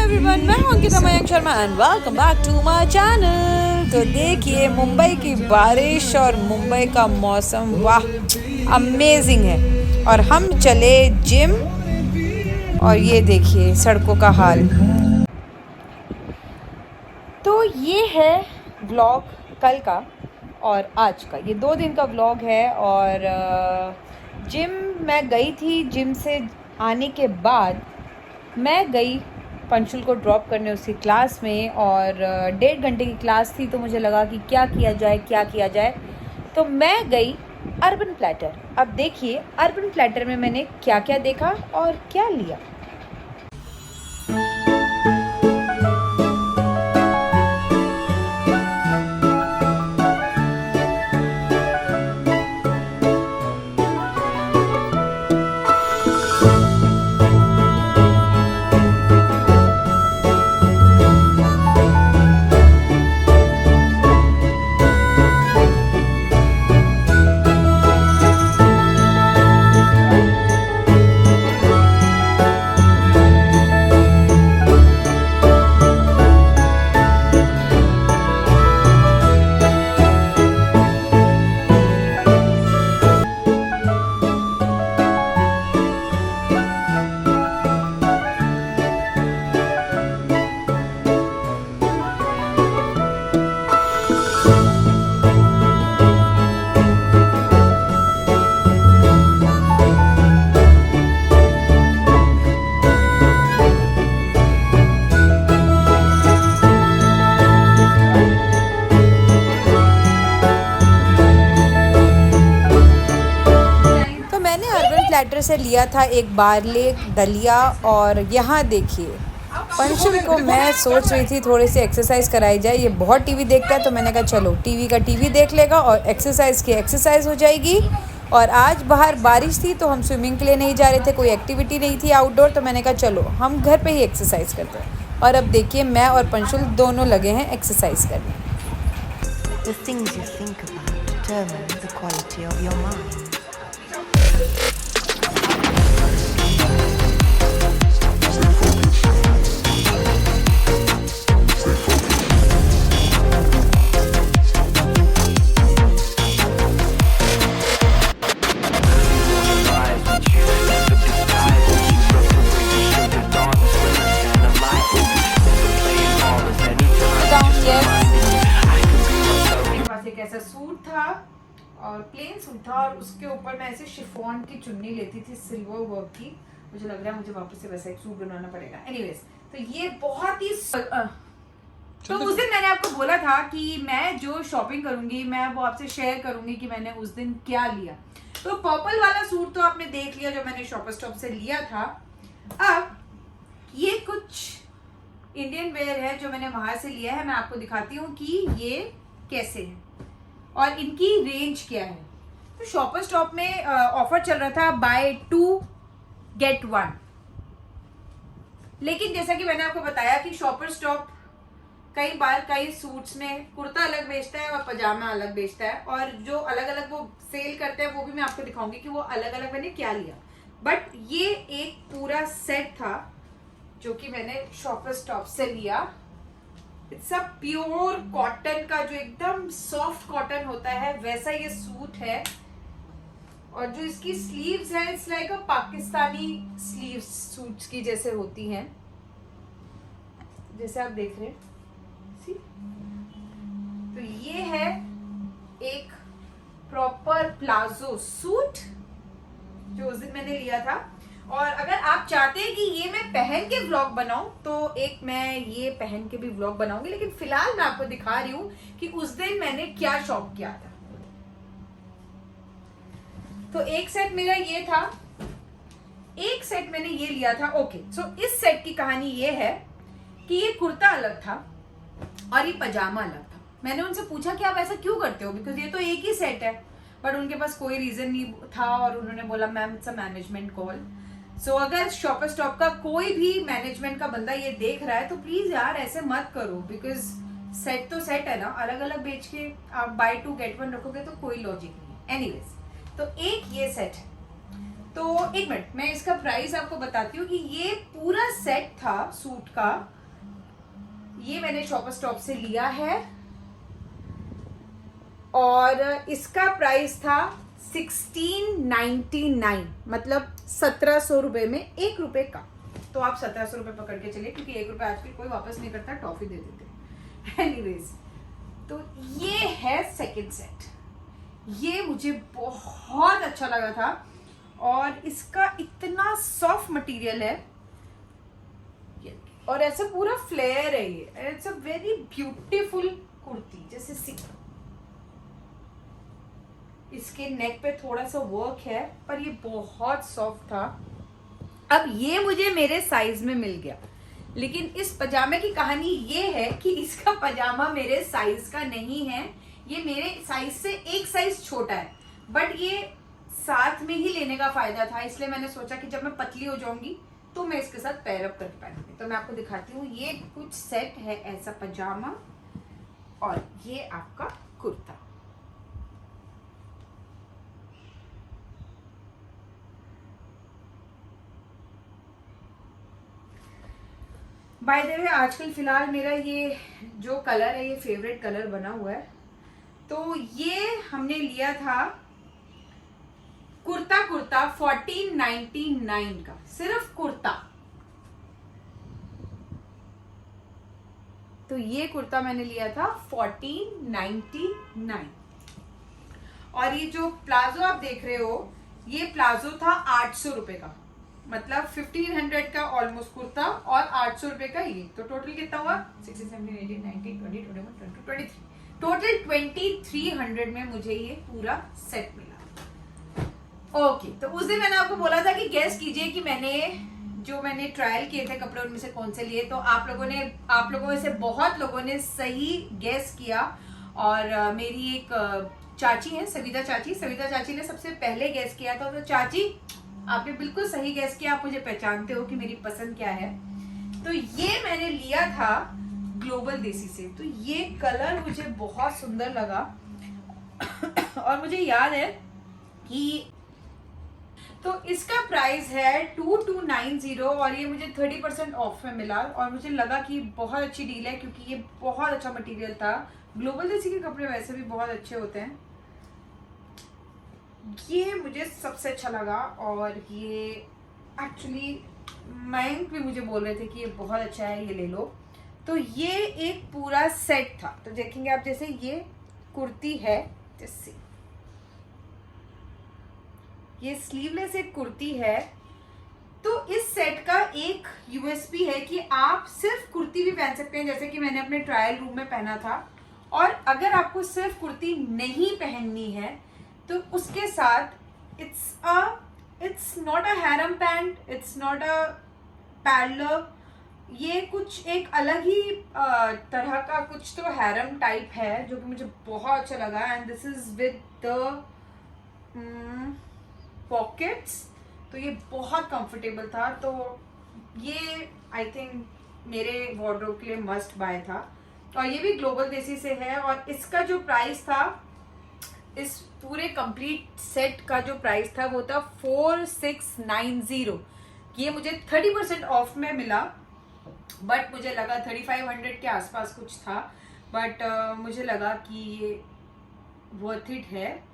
Everyone, मैं हूं Ankita Mayank Sharma and welcome back to my channel. तो देखिए मुंबई की बारिश और मुंबई का मौसम, वाह अमेजिंग है। और हम चले जिम और ये देखिए सड़कों का हाल। तो ये है व्लॉग कल का और आज का, ये 2 दिन का व्लॉग है। और जिम मैं गई थी, जिम से आने के बाद मैं गई पंशुल को ड्रॉप करने उसकी क्लास में, और 1.5 घंटे की क्लास थी। तो मुझे लगा कि क्या किया जाए, तो मैं गई अर्बन प्लैटर। अब देखिए अर्बन प्लैटर में मैंने क्या क्या देखा और क्या लिया। प्लैटर से लिया था एक बारले दलिया। और यहाँ देखिए पंशुल को मैं सोच रही थी थोड़ी सी एक्सरसाइज कराई जाए। ये बहुत टीवी देखता है, तो मैंने कहा चलो टीवी देख लेगा और एक्सरसाइज की एक्सरसाइज हो जाएगी। और आज बाहर बारिश थी तो हम स्विमिंग के लिए नहीं जा रहे थे, कोई एक्टिविटी नहीं थी आउटडोर, तो मैंने कहा चलो हम घर पे ही एक्सरसाइज करते हैं। और अब देखिए मैं और पंशुल दोनों लगे हैं एक्सरसाइज करने। The things you think about determine the quality of your mind. ऐसा सूट था और प्लेन सूट था, और उसके ऊपर मैं ऐसे शिफॉन की चुन्नी लेती थी सिल्वर वर्क की। मुझे लग रहा है मुझे वापस से वैसा एक सूट बनवाना पड़ेगा। एनीवेज, तो ये बहुत ही तो उस दिन मैंने आपको बोला था कि मैं जो शॉपिंग करूंगी मैं वो आपसे शेयर करूंगी कि मैंने उस दिन क्या लिया। तो पर्पल वाला सूट तो आपने देख लिया जो मैंने शॉपर स्टॉप से लिया था। अब ये कुछ इंडियन वेयर है जो मैंने वहां से लिया है। मैं आपको दिखाती हूँ कि ये कैसे है और इनकी रेंज क्या है। तो शॉपर स्टॉप में ऑफर चल रहा था बाय 2 गेट 1। लेकिन जैसा कि मैंने आपको बताया कि शॉपर स्टॉप कई बार कई सूट्स में कुर्ता अलग बेचता है और पजामा अलग बेचता है, और जो अलग अलग वो सेल करते हैं वो भी मैं आपको दिखाऊंगी कि वो अलग अलग मैंने क्या लिया। बट ये एक पूरा सेट था जो कि मैंने शॉपर स्टॉप से लिया। इट्स अ प्योर कॉटन का, जो एकदम सॉफ्ट कॉटन होता है वैसा ये सूट है। और जो इसकी स्लीव्स है it's like a Pakistani sleeves suits की जैसे होती हैं, जैसे आप देख रहे हैं। सी, तो ये है एक प्रॉपर प्लाजो सूट जो उस दिन मैंने लिया था। और अगर आप चाहते हैं कि ये मैं पहन के व्लॉग बनाऊं तो एक मैं ये पहन के भी व्लॉग बनाऊंगी, लेकिन फिलहाल मैं आपको दिखा रही हूं कि उस दिन मैंने क्या शॉप किया था। तो एक सेट मेरा ये था, एक सेट मैंने ये लिया था। ओके, सो इस सेट की कहानी ये है कि ये कुर्ता अलग था और ये पजामा अलग था। मैंने उनसे पूछा कि आप ऐसा क्यों करते हो, बिकॉज ये तो एक ही सेट है। बट उनके पास कोई रीजन नहीं था और उन्होंने बोला ma'am it's a management call. So अगर शॉपर स्टॉप का कोई भी मैनेजमेंट का बंदा ये देख रहा है तो प्लीज यार ऐसे मत करो, बिकॉज सेट तो सेट है ना, अलग अलग बेच के आप बाय 2 गेट 1 रखोगे तो कोई लॉजिक नहीं है। एनीवेज, तो एक ये सेट है। तो एक मिनट मैं इसका प्राइस आपको बताती हूँ कि ये पूरा सेट था सूट का ये मैंने शॉपर स्टॉप से लिया है और इसका प्राइस था 1699, मतलब 1700 रुपये में 1 रुपये का। तो आप 1700 रुपये पकड़ के चलिए, क्योंकि 1 रुपये आजकल कोई वापस नहीं करता, टॉफी दे देते। एनीवेज, तो ये है सेकंड सेट। ये मुझे बहुत अच्छा लगा था और इसका इतना सॉफ्ट मटेरियल है और ऐसा पूरा फ्लेयर है ये। It's a very beautiful kurti, जैसे इसके नेक पे थोड़ा सा वर्क है पर ये बहुत सॉफ्ट था। अब ये मुझे मेरे साइज में मिल गया, लेकिन इस पजामे की कहानी ये है कि इसका पजामा मेरे साइज का नहीं है, ये मेरे साइज से एक साइज छोटा है। बट ये साथ में ही लेने का फायदा था, इसलिए मैंने सोचा कि जब मैं पतली हो जाऊंगी तो मैं इसके साथ पैर अप करके पहनूंगी। तो मैं आपको दिखाती हूँ, ये कुछ सेट है ऐसा पजामा और ये आपका कुर्ता। बाय द वे, आजकल फिलहाल मेरा ये जो कलर है ये फेवरेट कलर बना हुआ है। तो ये हमने लिया था कुर्ता 1499 का, सिर्फ कुर्ता। तो ये कुर्ता मैंने लिया था 1499। और ये जो प्लाजो आप देख रहे हो, ये प्लाजो था 800 रुपए का, मतलब 1500 का ऑलमोस्ट कुर्ता और 800 रुपए का ये। तो टोटल कितना हुआ? 16, 17, 18, 19, 20, 21, 22, 23। टोटल 2300 में मुझे ये पूरा सेट मिला। ओके, तो उस दिन मैंने आपको बोला था कि गेस कीजिए कि मैंने ट्रायल किए थे कपड़े, उनमें से कौन से लिए। तो आप लोगों में से बहुत लोगों ने सही गेस किया। और मेरी एक चाची है, सविता चाची ने सबसे पहले गेस किया था। तो चाची, आपने बिल्कुल सही गेस किया, आप मुझे पहचानते हो कि मेरी पसंद क्या है। तो ये मैंने लिया था ग्लोबल देसी से। तो ये कलर मुझे बहुत सुंदर लगा और मुझे याद है कि तो इसका प्राइस है 2290 और ये मुझे 30% ऑफ में मिला और मुझे लगा कि बहुत अच्छी डील है, क्योंकि ये बहुत अच्छा मटेरियल था। ग्लोबल देसी के कपड़े वैसे भी बहुत अच्छे होते हैं। ये मुझे सबसे अच्छा लगा और ये एक्चुअली मयंक भी मुझे बोल रहे थे कि ये बहुत अच्छा है, ये ले लो। तो ये एक पूरा सेट था। तो देखेंगे आप, जैसे ये कुर्ती है, जैसे ये स्लीवलेस एक कुर्ती है। तो इस सेट का एक यूएसपी है कि आप सिर्फ कुर्ती भी पहन सकते हैं, जैसे कि मैंने अपने ट्रायल रूम में पहना था। और अगर आपको सिर्फ कुर्ती नहीं पहननी है तो उसके साथ it's not a harem pant, it's not a peddler, ये कुछ एक अलग ही तरह का कुछ तो हैरम टाइप है, जो कि मुझे बहुत अच्छा लगा। And this is with the pockets. तो ये बहुत कंफर्टेबल था। तो ये आई थिंक मेरे वार्डरोब के लिए मस्ट बाय था। और ये भी ग्लोबल देसी से है और इसका जो प्राइस था, इस पूरे कंप्लीट सेट का जो प्राइस था वो था 4690। ये मुझे 30% ऑफ में मिला, बट मुझे लगा 3500 के आसपास कुछ था। बट मुझे लगा कि ये वर्थ इट है,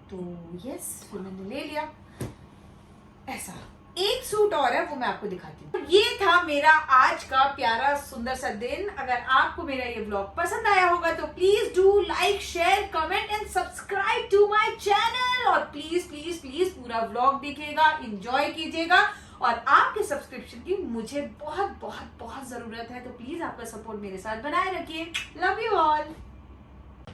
तो यस, फिर मैंने ले लिया। ऐसा एक सूट और है, वो मैं आपको दिखाती हूँ। ये था मेरा आज का प्यारा सुंदर सा दिन। अगर आपको मेरा ये व्लॉग पसंद आया होगा तो please do like, share, comment and subscribe to my channel. और प्लीज प्लीज प्लीज पूरा व्लॉग देखिएगा, एंजॉय कीजिएगा। और आपके सब्सक्रिप्शन की मुझे बहुत बहुत बहुत जरूरत है, तो प्लीज आपका सपोर्ट मेरे साथ बनाए रखिए। Love you all.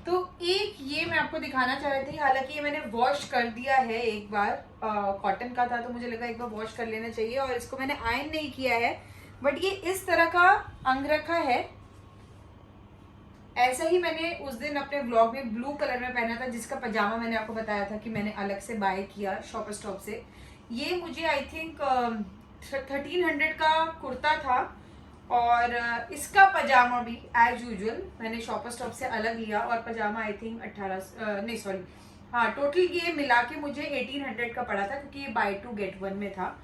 तो एक ये मैं आपको दिखाना चाह रही थी, हालांकि ये मैंने वॉश कर दिया है एक बार, कॉटन का था तो मुझे लगा एक बार वॉश कर लेना चाहिए। और इसको मैंने आयरन नहीं किया है, बट ये इस तरह का अंगरखा है। ऐसा ही मैंने उस दिन अपने व्लॉग में ब्लू कलर में पहना था, जिसका पजामा मैंने आपको बताया था कि मैंने अलग से बाय किया शॉपर स्टॉप से। ये मुझे आई थिंक 1300 का कुर्ता था और इसका पजामा भी एज यूजुअल मैंने शॉपर स्टॉप से अलग लिया। और पजामा आई थिंक 18 टोटल ये मिला के मुझे 1800 का पड़ा था, क्योंकि ये बाय 2 गेट 1 में था।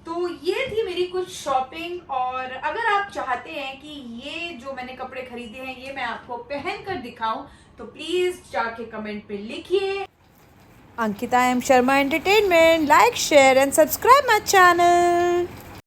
तो ये थी मेरी कुछ शॉपिंग। और अगर आप चाहते हैं कि ये जो मैंने कपड़े खरीदे हैं ये मैं आपको पहन कर दिखाऊं तो प्लीज जाके कमेंट पे लिखिए। Ankita M. Sharma Entertainment. Like, share and subscribe my channel.